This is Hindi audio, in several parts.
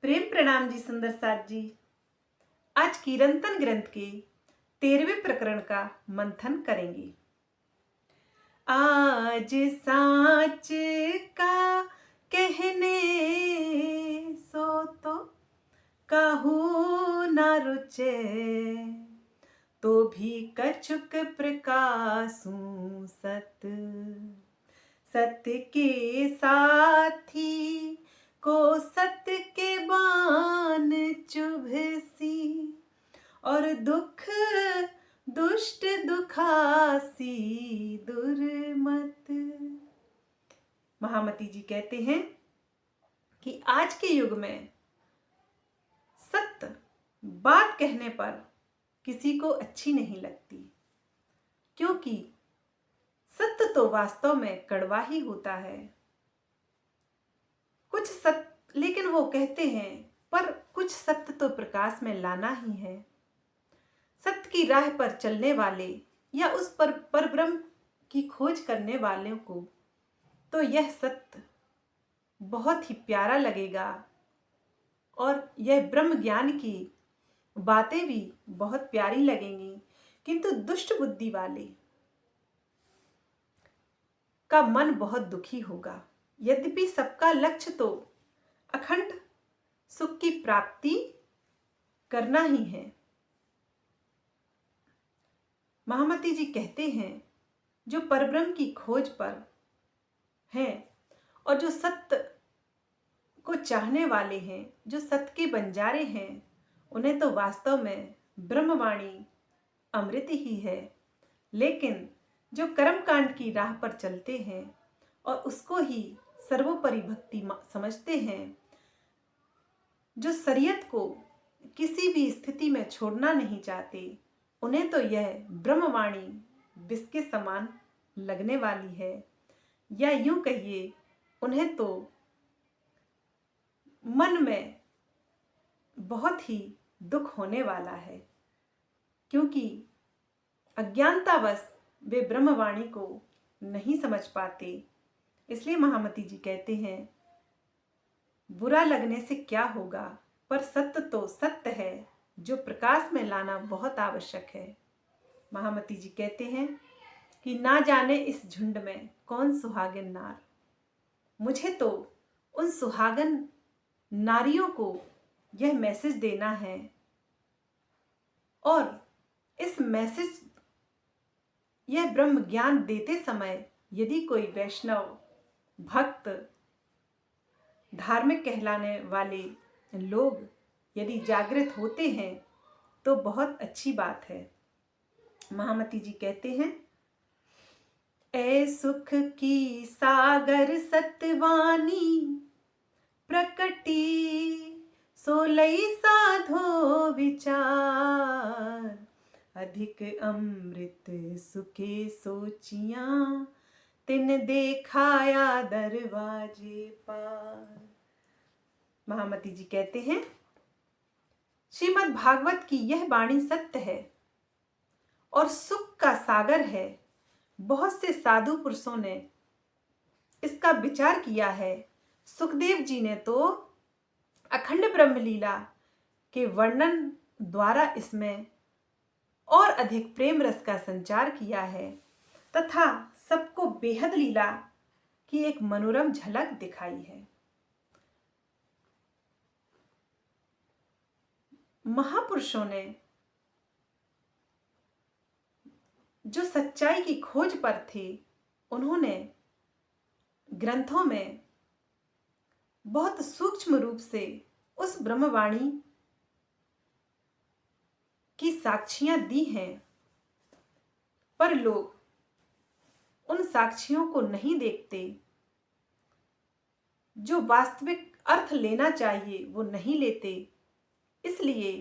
प्रेम प्रणाम जी सुंदर साथ जी। आज कीर्तन ग्रंथ के 13वें प्रकरण का मंथन करेंगे। आज साँच का कहने सो तो कहू न रुचे, तो भी कछुक प्रकाशूं सत। सत्य के साथी को सत्य के बाण चुभसी, और दुख दुष्ट दुखासी दुर्मत। महामती जी कहते हैं कि आज के युग में सत्य बात कहने पर किसी को अच्छी नहीं लगती, क्योंकि सत्य तो वास्तव में कड़वा ही होता है। कुछ सत्य, लेकिन वो कहते हैं पर कुछ सत्य तो प्रकाश में लाना ही है। सत्य की राह पर चलने वाले या उस पर परब्रह्म की खोज करने वालों को तो यह सत्य बहुत ही प्यारा लगेगा, और यह ब्रह्म ज्ञान की बातें भी बहुत प्यारी लगेंगी। किंतु दुष्ट बुद्धि वाले का मन बहुत दुखी होगा। यद्यपि सबका लक्ष्य तो अखंड सुख की प्राप्ति करना ही है। महामती जी कहते हैं जो परब्रह्म की खोज पर हैं और जो सत्य को चाहने वाले हैं, जो सत्य के बंजारे हैं, उन्हें तो वास्तव में ब्रह्मवाणी अमृत ही है। लेकिन जो कर्मकांड की राह पर चलते हैं और उसको ही सर्वोपरि भक्ति समझते हैं, जो शरीयत को किसी भी स्थिति में छोड़ना नहीं चाहते, उन्हें तो यह ब्रह्मवाणी विष के समान लगने वाली है। या यूं कहिए, उन्हें तो मन में बहुत ही दुख होने वाला है, क्योंकि अज्ञानतावश वे ब्रह्मवाणी को नहीं समझ पाते। इसलिए महामती जी कहते हैं बुरा लगने से क्या होगा, पर सत्य तो सत्य है, जो प्रकाश में लाना बहुत आवश्यक है। महामती जी कहते हैं कि ना जाने इस झुंड में कौन सुहागन नार। मुझे तो उन सुहागन नारियों को यह मैसेज देना है, और इस मैसेज, यह ब्रह्म ज्ञान देते समय यदि कोई वैष्णव भक्त, धार्मिक कहलाने वाले लोग यदि जागृत होते हैं तो बहुत अच्छी बात है। महामती जी कहते हैं ए सुख की सागर सतवानी, प्रकटी सोलई साधो विचार। अधिक अमृत सुखे सोचियां, तिन देखाया दरवाजे पार। महामती जी कहते हैं श्रीमद् भागवत की यह वाणी सत्य है और सुख का सागर है। बहुत से साधु पुरुषों ने इसका विचार किया है। सुखदेव जी ने तो अखंड ब्रह्मलीला के वर्णन द्वारा इसमें और अधिक प्रेम रस का संचार किया है, तथा सबको बेहद लीला की एक मनोरम झलक दिखाई है। महापुरुषों ने जो सच्चाई की खोज पर थे, उन्होंने ग्रंथों में बहुत सूक्ष्म रूप से उस ब्रह्मवाणी की साक्षियां दी हैं, पर लोग उन साक्षियों को नहीं देखते। जो वास्तविक अर्थ लेना चाहिए वो नहीं लेते, इसलिए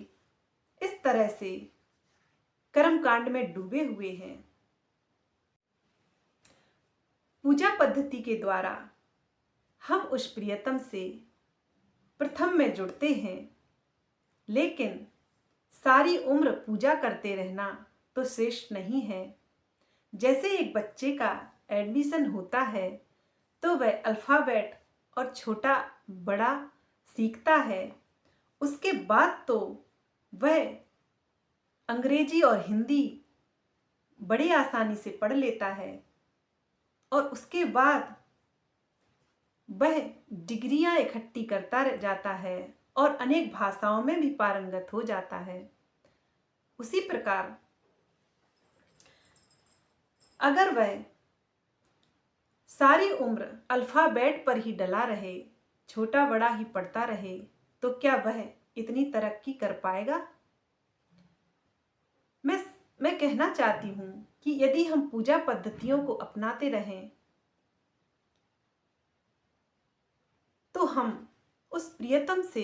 इस तरह से कर्मकांड में डूबे हुए हैं। पूजा पद्धति के द्वारा हम उस प्रियतम से प्रथम में जुड़ते हैं, लेकिन सारी उम्र पूजा करते रहना तो श्रेष्ठ नहीं है। जैसे एक बच्चे का एडमिशन होता है तो वह अल्फाबेट और छोटा बड़ा सीखता है, उसके बाद तो वह अंग्रेजी और हिंदी बड़ी आसानी से पढ़ लेता है और उसके बाद वह डिग्रियां इकट्ठी करता जाता है और अनेक भाषाओं में भी पारंगत हो जाता है। उसी प्रकार अगर वह सारी उम्र अल्फाबेट पर ही डला रहे, छोटा बड़ा ही पढ़ता रहे, तो क्या वह इतनी तरक्की कर पाएगा? मैं कहना चाहती हूं कि यदि हम पूजा पद्धतियों को अपनाते रहें तो हम उस प्रियतम से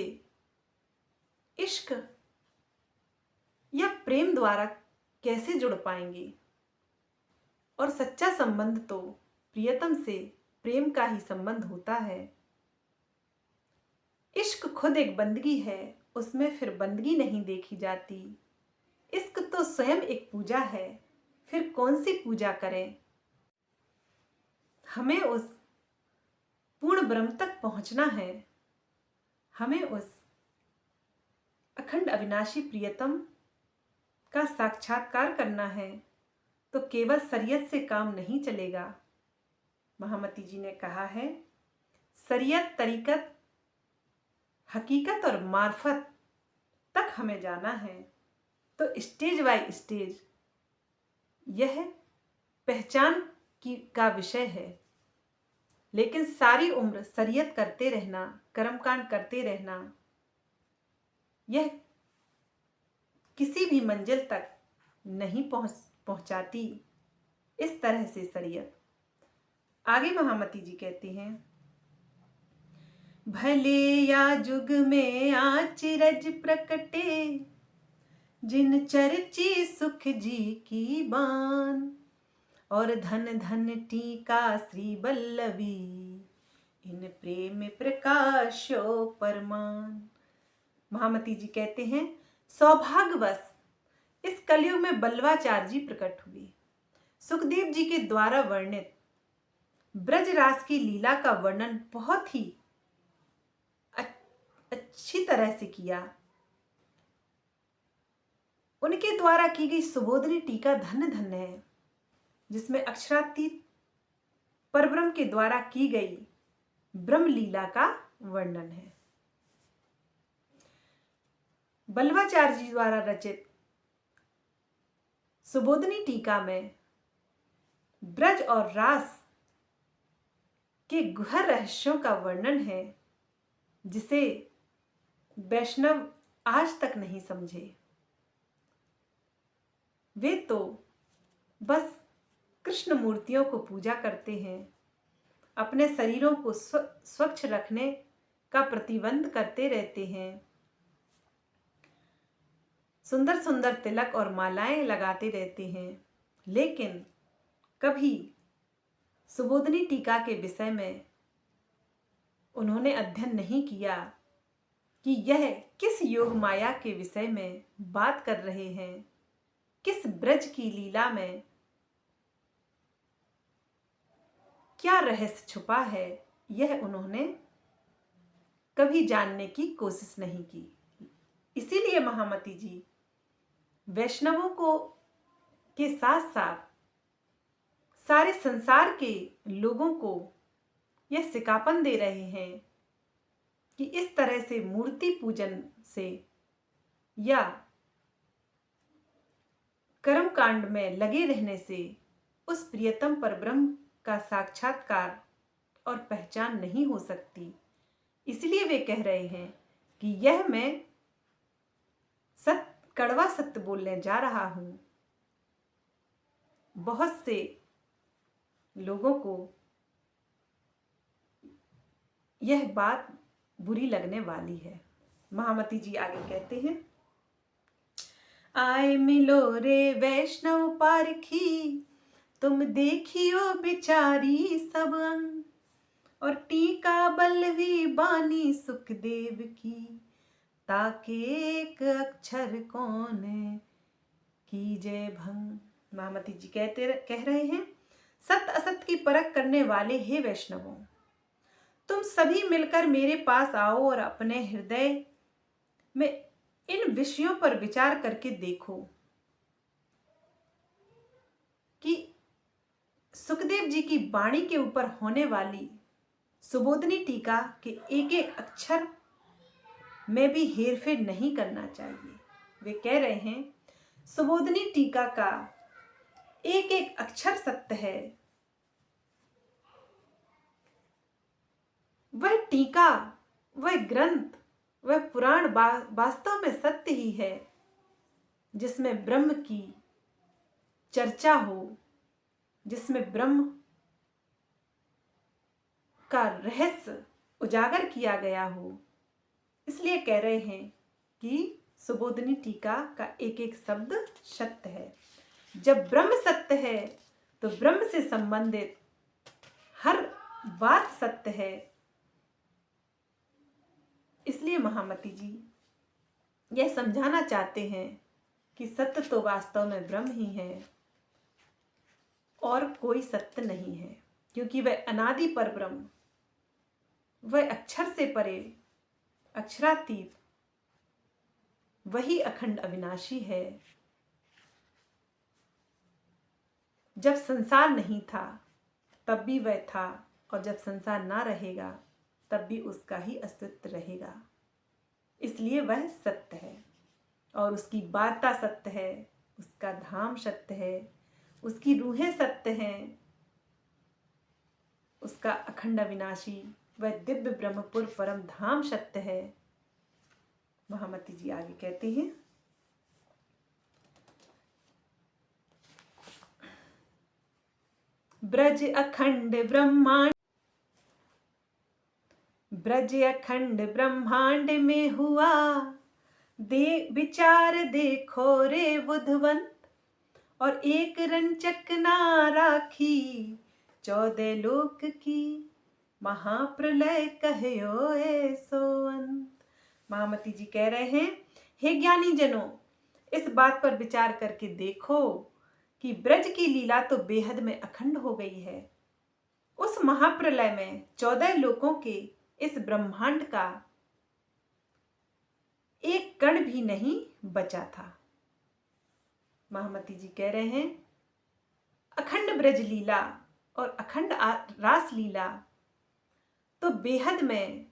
इश्क या प्रेम द्वारा कैसे जुड़ पाएंगे? और सच्चा संबंध तो प्रियतम से प्रेम का ही संबंध होता है। इश्क खुद एक बंदगी है, उसमें फिर बंदगी नहीं देखी जाती। इश्क तो स्वयं एक पूजा है, फिर कौन सी पूजा करें? हमें उस पूर्ण ब्रह्म तक पहुंचना है, हमें उस अखंड अविनाशी प्रियतम का साक्षात्कार करना है, तो केवल शरीयत से काम नहीं चलेगा। महामती जी ने कहा है, शरीयत, तरीकत, हकीकत और मार्फत तक हमें जाना है। तो स्टेज बाय स्टेज यह पहचान का विषय है। लेकिन सारी उम्र शरीयत करते रहना, कर्मकांड करते रहना, यह किसी भी मंजिल तक नहीं पहुंचाती। इस तरह से शरीयत। आगे महामती जी कहती हैं, भले या जुग में आचरज प्रकटे, जिन चर्ची सुख जी की बान, और धन धन टीका श्री बल्लभी, इन प्रेम प्रकाशो परमान। महामती जी कहते हैं, सौभाग्यवश इस कलयुग में बल्लवाचार्य जी प्रकट हुए। सुखदेव जी के द्वारा वर्णित ब्रजरास की लीला का वर्णन बहुत ही अच्छी तरह से किया। उनके द्वारा की गई सुबोधनी टीका धन्य धन्य है, जिसमें अक्षरातीत परब्रह्म के द्वारा की गई ब्रह्म लीला का वर्णन है। बल्लवाचार्य जी द्वारा रचित सुबोधनी टीका में ब्रज और रास के गहन रहस्यों का वर्णन है, जिसे वैष्णव आज तक नहीं समझे। वे तो बस कृष्ण मूर्तियों को पूजा करते हैं, अपने शरीरों को स्वच्छ रखने का प्रतिबंध करते रहते हैं, सुंदर सुंदर तिलक और मालाएं लगाते रहते हैं, लेकिन कभी सुबोधनी टीका के विषय में उन्होंने अध्ययन नहीं किया कि यह किस योग माया के विषय में बात कर रहे हैं, किस ब्रज की लीला में क्या रहस्य छुपा है, यह उन्होंने कभी जानने की कोशिश नहीं की। इसीलिए महामती जी वैष्णवों को के साथ साथ सारे संसार के लोगों को यह सिकापन दे रहे हैं कि इस तरह से मूर्ति पूजन से या कर्म कांड में लगे रहने से उस प्रियतम परब्रह्म का साक्षात्कार और पहचान नहीं हो सकती। इसलिए वे कह रहे हैं कि यह मैं कड़वा सत्य बोलने जा रहा हूं। बहुत से लोगों को यह बात बुरी लगने वाली है। महामती जी आगे कहते हैं, आए मिलो रे वैष्णव पारखी, तुम देखियो बिचारी सब अंग, और टीका बल्लवी बानी सुखदेव की, ताके एक अक्षर कौन कीजे भंग। महामती जी कह रहे हैं, सत्य असत्य की परख करने वाले हे वैष्णवों, तुम सभी मिलकर मेरे पास आओ और अपने हृदय में इन विषयों पर विचार करके देखो कि सुखदेव जी की वाणी के ऊपर होने वाली सुबोधनी टीका के एक एक अक्षर में भी हेरफेर नहीं करना चाहिए। वे कह रहे हैं सुबोधनी टीका का एक एक अक्षर सत्य है। वह टीका, वह ग्रंथ, वह पुराण वास्तव में सत्य ही है, जिसमें ब्रह्म की चर्चा हो, जिसमें ब्रह्म का रहस्य उजागर किया गया हो। इसलिए कह रहे हैं कि सुबोधनी टीका का एक एक शब्द सत्य है। जब ब्रह्म सत्य है तो ब्रह्म से संबंधित हर बात सत्य है। इसलिए महामती जी यह समझाना चाहते हैं कि सत्य तो वास्तव में ब्रह्म ही है और कोई सत्य नहीं है, क्योंकि वह अनादि पर ब्रह्म, वह अक्षर से परे, अक्षरातीत, वही अखंड अविनाशी है। जब संसार नहीं था तब भी वह था, और जब संसार ना रहेगा तब भी उसका ही अस्तित्व रहेगा। इसलिए वह सत्य है और उसकी वार्ता सत्य है, उसका धाम सत्य है, उसकी रूहें सत्य हैं, उसका अखंड अविनाशी वह दिव्य ब्रह्मपुर परम धाम सत्य है। महामती जी आगे कहते हैं ब्रज अखंड ब्रह्मांड, ब्रज अखंड ब्रह्मांड में हुआ दे विचार देखो रे बुधवंत, और एक रंचक ना राखी 14 लोक की, महाप्रलय कहयो ए सोअंत। महामती जी कह रहे हैं हे ज्ञानी जनों, इस बात पर विचार करके देखो कि ब्रज की लीला तो बेहद में अखंड हो गई है। उस महाप्रलय में 14 लोकों के इस ब्रह्मांड का एक कण भी नहीं बचा था। महामती जी कह रहे हैं अखंड ब्रज लीला और अखंड रास लीला तो बेहद में,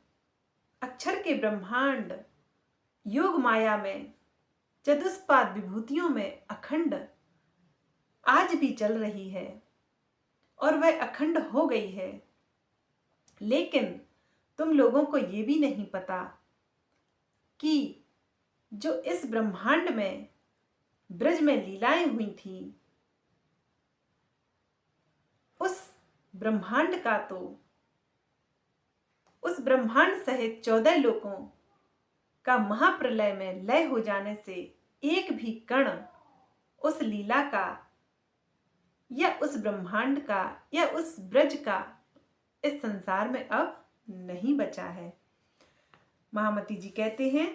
अक्षर के ब्रह्मांड योग माया में, चतुष्पाद विभूतियों में अखंड आज भी चल रही है और वह अखंड हो गई है। लेकिन तुम लोगों को यह भी नहीं पता कि जो इस ब्रह्मांड में ब्रज में लीलाएं हुई थी, उस ब्रह्मांड का तो, उस ब्रह्मांड सहित 14 लोकों का महाप्रलय में लय हो जाने से एक भी कण उस लीला का या उस ब्रह्मांड का या उस ब्रज का इस संसार में अब नहीं बचा है। महामती जी कहते हैं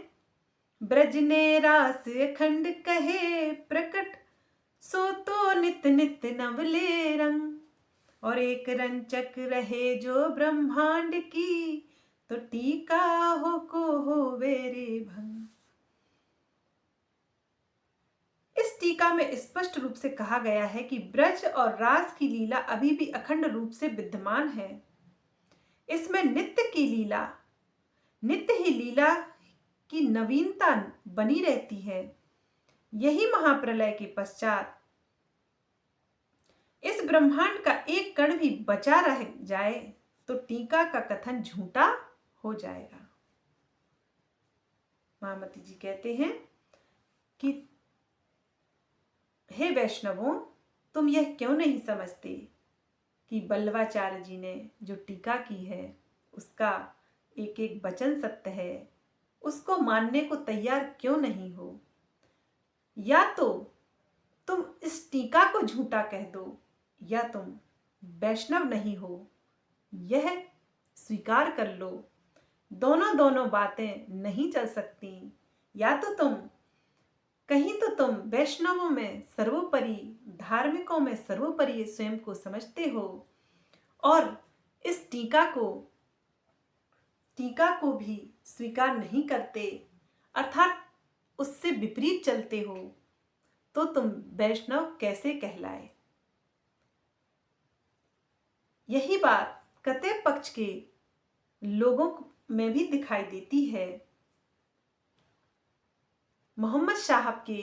ब्रज ने रास अखंड कहे प्रकट, सो तो नित नित नवले रंग, और एक रंचक रहे जो ब्रह्मांड की, तो टीका हो को हो वेरे भंग। इस टीका में स्पष्ट रूप से कहा गया है कि ब्रज और रास की लीला अभी भी अखंड रूप से विद्यमान है। इसमें नित्य की लीला, नित्य ही लीला की नवीनता बनी रहती है। यही महाप्रलय के पश्चात इस ब्रह्मांड का एक कण भी बचा रह जाए तो टीका का कथन झूठा हो जाएगा। महामती जी कहते हैं कि हे वैष्णवों, तुम यह क्यों नहीं समझते कि बल्लवाचार्य जी ने जो टीका की है उसका एक एक वचन सत्य है, उसको मानने को तैयार क्यों नहीं हो? या तो तुम इस टीका को झूठा कह दो या तुम वैष्णव नहीं हो, यह स्वीकार कर लो। दोनों बातें नहीं चल सकती। या तो तुम कहीं तो तुम वैष्णवों में सर्वोपरि, धार्मिकों में सर्वोपरि स्वयं को समझते हो और इस टीका को भी स्वीकार नहीं करते, अर्थात उससे विपरीत चलते हो तो तुम वैष्णव कैसे कहलाए। यही बात कते पक्ष के लोगों में भी दिखाई देती है। मोहम्मद साहब के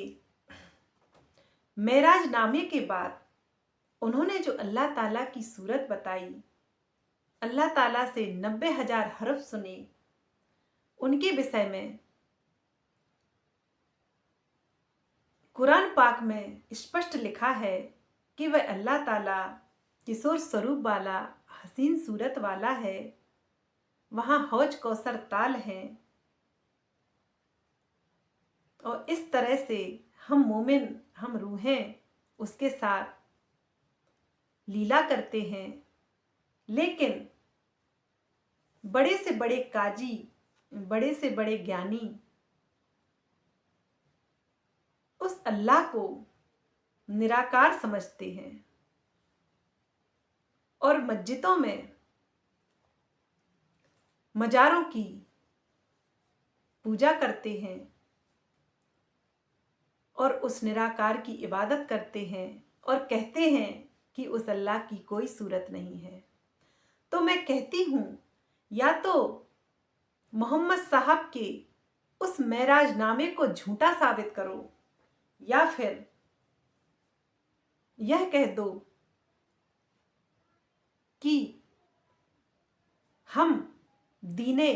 मेराज नामे के बाद उन्होंने जो अल्लाह ताला की सूरत बताई, अल्लाह ताला से 90,000 हर्फ सुने, उनके विषय में कुरान पाक में स्पष्ट लिखा है कि वह अल्लाह ताला किशोर स्वरूप वाला, हसीन सूरत वाला है। वहाँ हौज कौसर ताल हैं और इस तरह से हम मोमिन, हम रूहें उसके साथ लीला करते हैं। लेकिन बड़े से बड़े काजी, बड़े से बड़े ज्ञानी उस अल्लाह को निराकार समझते हैं और मस्जिदों में मजारों की पूजा करते हैं और उस निराकार की इबादत करते हैं और कहते हैं कि उस अल्लाह की कोई सूरत नहीं है। तो मैं कहती हूँ, या तो मोहम्मद साहब के उस मेराज नामे को झूठा साबित करो, या फिर यह कह दो कि हम दीने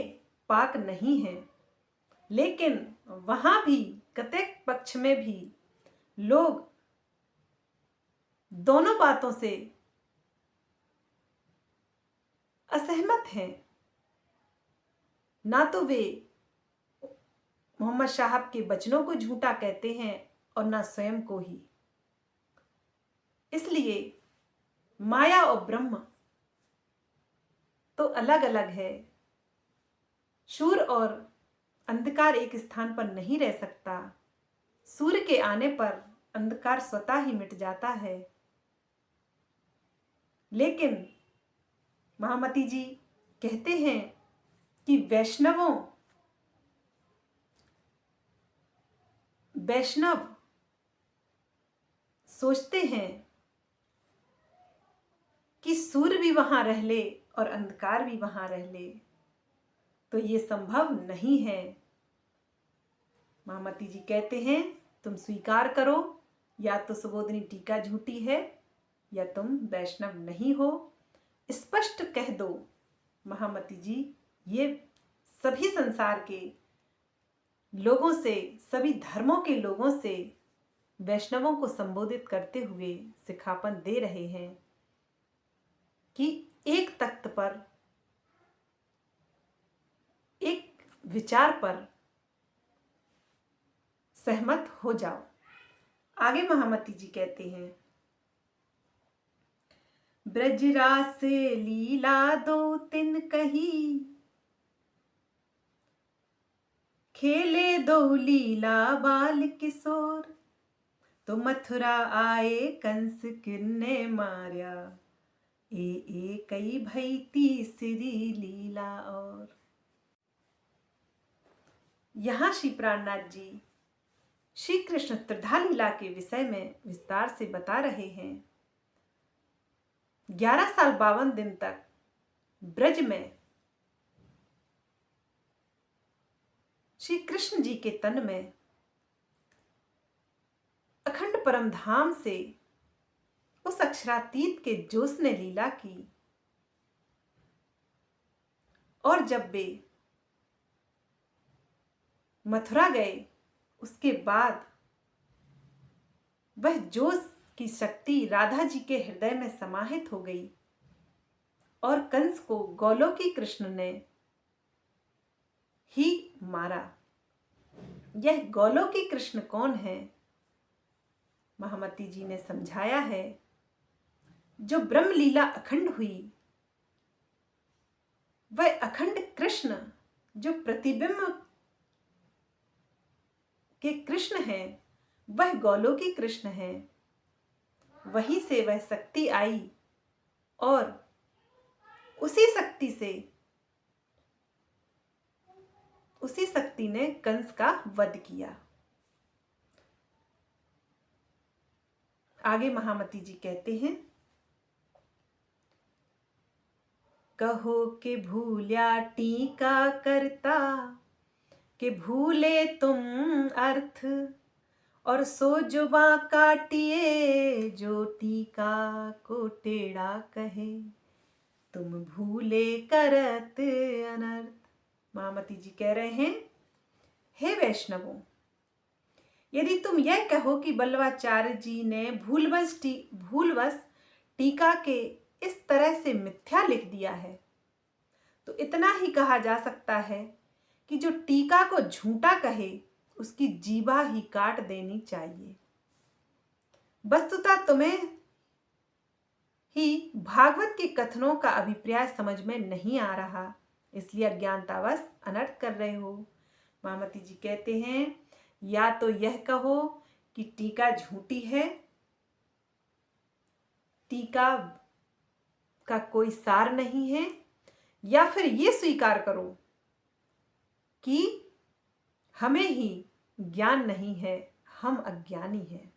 पाक नहीं हैं। लेकिन वहां भी कतेक पक्ष में भी लोग दोनों बातों से असहमत हैं। ना तो वे मोहम्मद साहब के वचनों को झूठा कहते हैं और ना स्वयं को ही। इसलिए माया और ब्रह्म तो अलग अलग है। सूर्य और अंधकार एक स्थान पर नहीं रह सकता। सूर्य के आने पर अंधकार स्वतः ही मिट जाता है। लेकिन महामती जी कहते हैं कि वैष्णव सोचते हैं कि सूर्य भी वहां रह ले और अंधकार भी वहां रह ले, तो ये संभव नहीं है। महामती जी कहते हैं, तुम स्वीकार करो, या तो सुबोधिनी टीका झूठी है या तुम वैष्णव नहीं हो। स्पष्ट कह दो महामती जी। ये सभी संसार के लोगों से, सभी धर्मों के लोगों से वैष्णवों को संबोधित करते हुए सिखापन दे रहे हैं कि एक तख्त पर, एक विचार पर सहमत हो जाओ। आगे महामती जी कहते हैं, ब्रजरास से लीला दो तिन कही, खेले दो लीला बाल किशोर, तो मथुरा आए कंस किन्ने मार्या, ए कई भई तीसरी लीला और। यहाँ श्री प्राणनाथ जी श्री कृष्ण त्रिधा लीला के विषय में विस्तार से बता रहे हैं। 11 साल 52 दिन तक ब्रज में श्री कृष्ण जी के तन में अखंड परम धाम से उस अक्षरातीत के जोश ने लीला की। और जब वे मथुरा गए, उसके बाद वह जोश की शक्ति राधा जी के हृदय में समाहित हो गई और कंस को गोलोकी कृष्ण ने ही मारा। यह गोलोकी कृष्ण कौन है? महामती जी ने समझाया है, जो ब्रह्म लीला अखंड हुई, वह अखंड कृष्ण जो प्रतिबिंब के कृष्ण है, वह गोलोकी कृष्ण है। वहीं से वह शक्ति आई और उसी शक्ति से उसी शक्ति ने कंस का वध किया। आगे महामती जी कहते हैं, कहो के भूल्या टीका करता, के भूले तुम अर्थ, और सो जुबा काटिए जो टीका को टेढ़ा कहे, तुम भूले करत अनर्थ। महामती जी कह रहे हैं, हे वैष्णवों, यदि तुम यह कहो कि बल्लवाचार्य जी ने भूलवश टीका के इस तरह से मिथ्या लिख दिया है, तो इतना ही कहा जा सकता है कि जो टीका को झूठा कहे उसकी जीभा ही काट देनी चाहिए। वस्तुतः तुम्हें ही भागवत के कथनों का अभिप्राय समझ में नहीं आ रहा, इसलिए अज्ञानतावश अनर्थ कर रहे हो। महामती जी कहते हैं, या तो यह कहो कि टीका झूठी है, टीका का कोई सार नहीं है, या फिर ये स्वीकार करो कि हमें ही ज्ञान नहीं है, हम अज्ञानी हैं।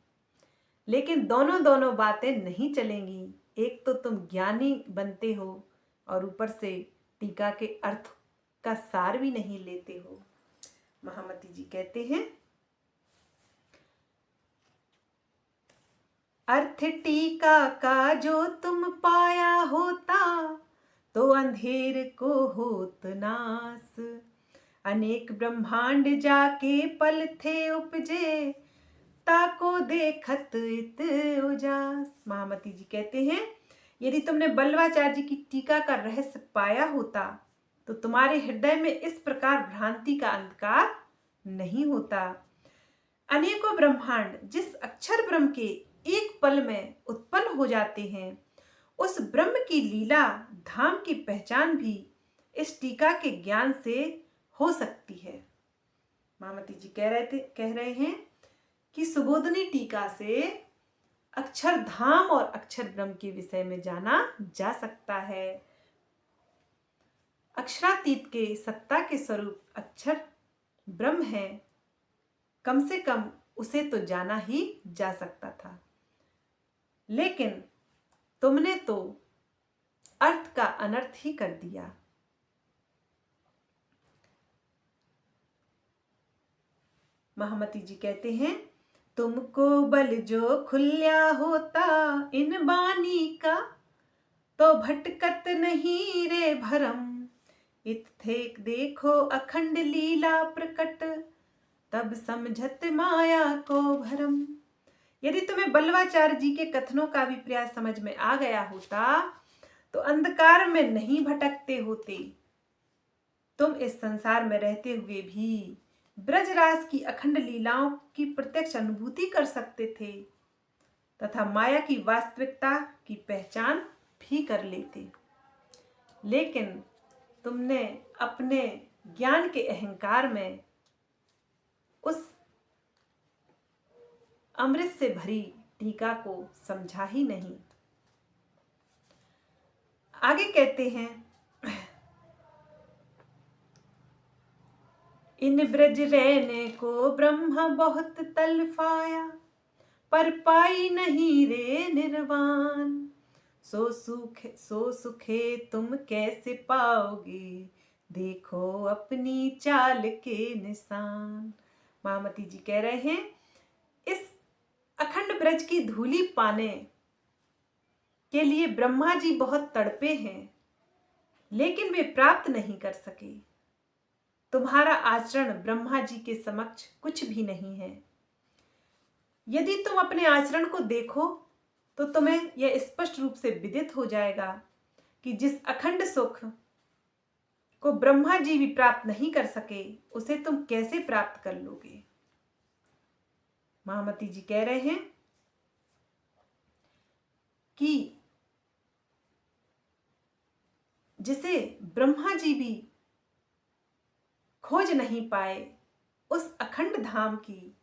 लेकिन दोनों बातें नहीं चलेंगी। एक तो तुम ज्ञानी बनते हो और ऊपर से टीका के अर्थ का सार भी नहीं लेते हो। महामती जी कहते हैं, अर्थ टीका का जो तुम पाया होता, तो अंधेर को होत नास, अनेक ब्रह्मांड जाके पल थे उपजे, ताको देखत इत उजास। महामती जी कहते हैं, यदि तुमने बल्लवाचार्य जी की टीका का रहस्य पाया होता तो तुम्हारे हृदय में इस प्रकार भ्रांति का अंधकार नहीं होता। अनेकों ब्रह्मांड जिस अक्षर ब्रह्म के एक पल में उत्पन्न हो जाते हैं, उस ब्रह्म की लीला धाम की पहचान भी इस टीका के ज्ञान से हो सकती है। महामती जी कह रहे हैं कि सुबोधनी टीका से अक्षरधाम और अक्षर ब्रह्म के विषय में जाना जा सकता है। अक्षरातीत के सत्ता के स्वरूप अक्षर ब्रह्म है, कम से कम उसे तो जाना ही जा सकता था। लेकिन तुमने तो अर्थ का अनर्थ ही कर दिया। महामती जी कहते हैं, तुमको बल जो खुल्या होता इन बानी का, तो भटकत नहीं रे भरम, इत्थे देखो अखंड लीला प्रकट, तब समझत माया को भरम। यदि तुम्हें बल्लवाचार्य जी के कथनों का अभिप्राय समझ में आ गया होता तो अंधकार में नहीं भटकते होते। तुम इस संसार में रहते हुए भी ब्रजराज की अखंड लीलाओं की प्रत्यक्ष अनुभूति कर सकते थे तथा माया की वास्तविकता की पहचान भी कर लेते। लेकिन तुमने अपने ज्ञान के अहंकार में उस अमृत से भरी टीका को समझा ही नहीं। आगे कहते हैं, इन ब्रज रहने को ब्रह्मा बहुत तलफाया, पर पाई नहीं रे निर्वाण, सो सुखे तुम कैसे पाओगे, देखो अपनी चाल के निशान। महामती जी कह रहे हैं, इस अखंड ब्रज की धूली पाने के लिए ब्रह्मा जी बहुत तड़पे हैं, लेकिन वे प्राप्त नहीं कर सके। तुम्हारा आचरण ब्रह्मा जी के समक्ष कुछ भी नहीं है। यदि तुम अपने आचरण को देखो तो तुम्हें यह स्पष्ट रूप से विदित हो जाएगा कि जिस अखंड सुख को ब्रह्मा जी भी प्राप्त नहीं कर सके, उसे तुम कैसे प्राप्त कर लोगे। महामती जी कह रहे हैं कि जिसे ब्रह्मा जी भी खोज नहीं पाए, उस अखंड धाम की,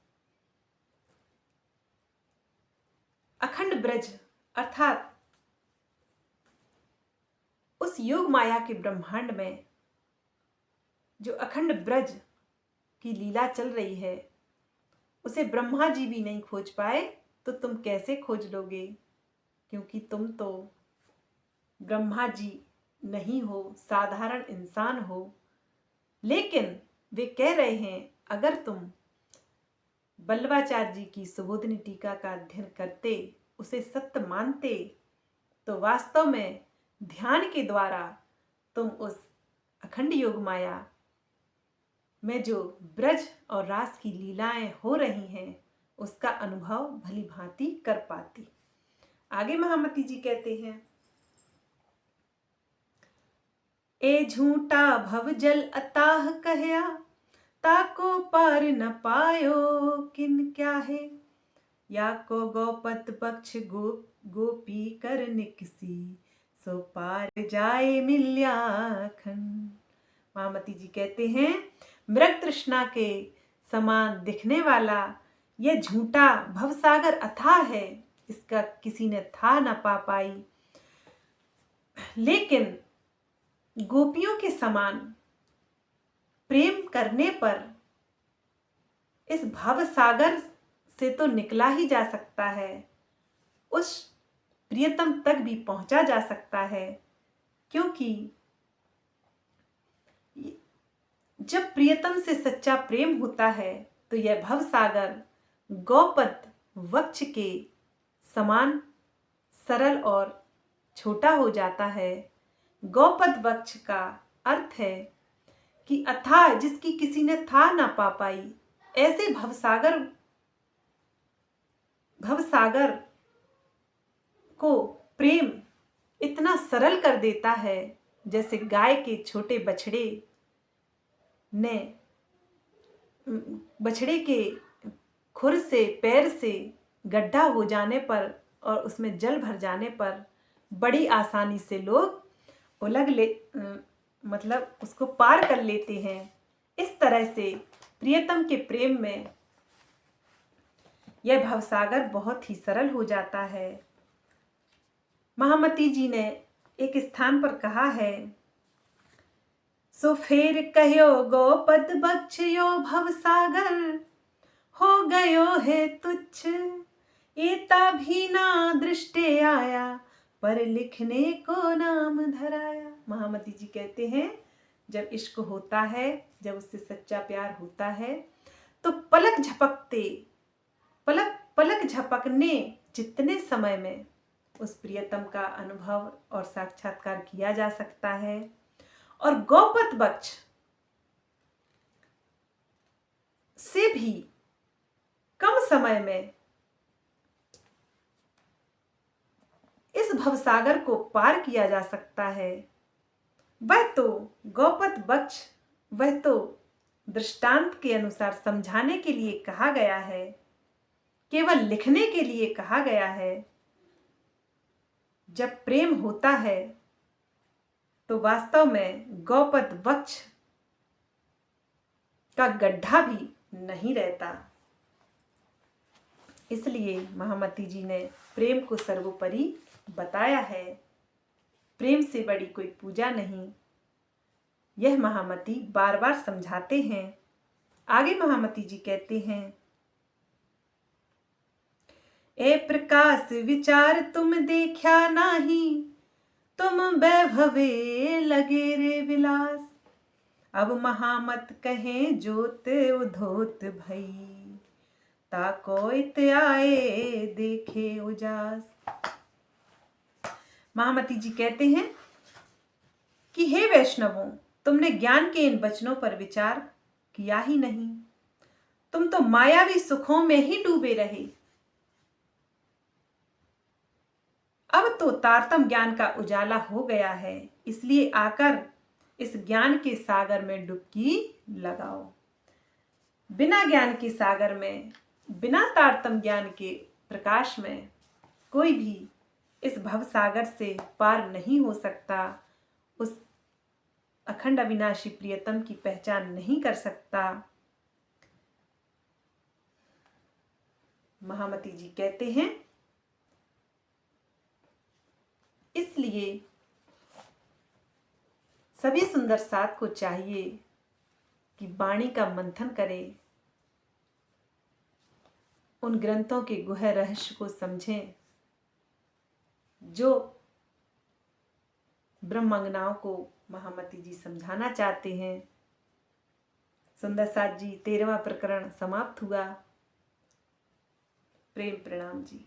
अखंड ब्रज अर्थात उस योग माया के ब्रह्मांड में जो अखंड ब्रज की लीला चल रही है, उसे ब्रह्मा जी भी नहीं खोज पाए तो तुम कैसे खोज लोगे? क्योंकि तुम तो ब्रह्मा जी नहीं हो, साधारण इंसान हो। लेकिन वे कह रहे हैं अगर तुम वल्लभाचार्य जी की सुबोधिनी टीका का अध्ययन करते, उसे सत्य मानते, तो वास्तव में ध्यान के द्वारा तुम उस अखंड योग माया में जो ब्रज और रास की लीलाएं हो रही हैं उसका अनुभव भली भांति कर पाती। आगे महामती जी कहते हैं, ए झूठा भव जल अताह कहया, ताको पार न पायो किन क्या है, या को गोपत पक्ष गोपी कर निकसी, सो पार जाए मिल्याखन। महामती जी कहते हैं, मृग तृष्णा के समान दिखने वाला यह झूठा भवसागर अथाह है, इसका किसी ने था न पा पाई। लेकिन गोपियों के समान प्रेम करने पर इस भवसागर से तो निकला ही जा सकता है, उस प्रियतम तक भी पहुंचा जा सकता है। क्योंकि जब प्रियतम से सच्चा प्रेम होता है तो यह भवसागर गौपद वक्ष के समान सरल और छोटा हो जाता है। गौपद वक्ष का अर्थ है कि अथाह, जिसकी किसी ने था ना पा पाई। ऐसे भवसागर को प्रेम इतना सरल कर देता है, जैसे गाय के छोटे बछड़े के खुर से, पैर से गड्ढा हो जाने पर और उसमें जल भर जाने पर बड़ी आसानी से लोग मतलब उसको पार कर लेते हैं। इस तरह से प्रियतम के प्रेम में यह भवसागर बहुत ही सरल हो जाता है। महामती जी ने एक स्थान पर कहा है, सो फेर कहो गोपद बख्शियो भवसागर, हो गयो है तुच्छ एता भी ना दृष्टे आया, पर लिखने को नाम धराया। महामती जी कहते हैं, जब इश्क होता है, जब उससे सच्चा प्यार होता है, तो पलक झपकने जितने समय में उस प्रियतम का अनुभव और साक्षात्कार किया जा सकता है। और गौपद वक्ष से भी कम समय में इस भवसागर को पार किया जा सकता है। वह तो गौपद वक्ष, वह तो दृष्टांत के अनुसार समझाने के लिए कहा गया है, केवल लिखने के लिए कहा गया है। जब प्रेम होता है तो वास्तव में गौपद वक्ष का गड्ढा भी नहीं रहता। इसलिए महामती जी ने प्रेम को सर्वोपरि बताया है। प्रेम से बड़ी कोई पूजा नहीं, यह महामती बार बार समझाते हैं। आगे महामती जी कहते हैं, ए प्रकाश विचार तुम देखा नाही, तुम वैभवे लगे रे विलास, अब महामत कहे जोत उधोत भई, ताको इत आए देखे उजास। महामती जी कहते हैं कि हे वैष्णवों, तुमने ज्ञान के इन वचनों पर विचार किया ही नहीं, तुम तो मायावी सुखों में ही डूबे रहे। अब तो तारतम ज्ञान का उजाला हो गया है, इसलिए आकर इस ज्ञान के सागर में डुबकी लगाओ। बिना ज्ञान के सागर में, बिना तारतम ज्ञान के प्रकाश में कोई भी इस भवसागर से पार नहीं हो सकता, उस अखंड अविनाशी प्रियतम की पहचान नहीं कर सकता। महामती जी कहते हैं, इसलिए सभी सुंदर साथ को चाहिए की वाणी का मंथन करें, उन ग्रंथों के गुह रहस्य को समझें जो ब्रह्मज्ञाओं को महामती जी समझाना चाहते हैं। सुंदर साथ जी 13वां प्रकरण समाप्त हुआ। प्रेम प्रणाम जी।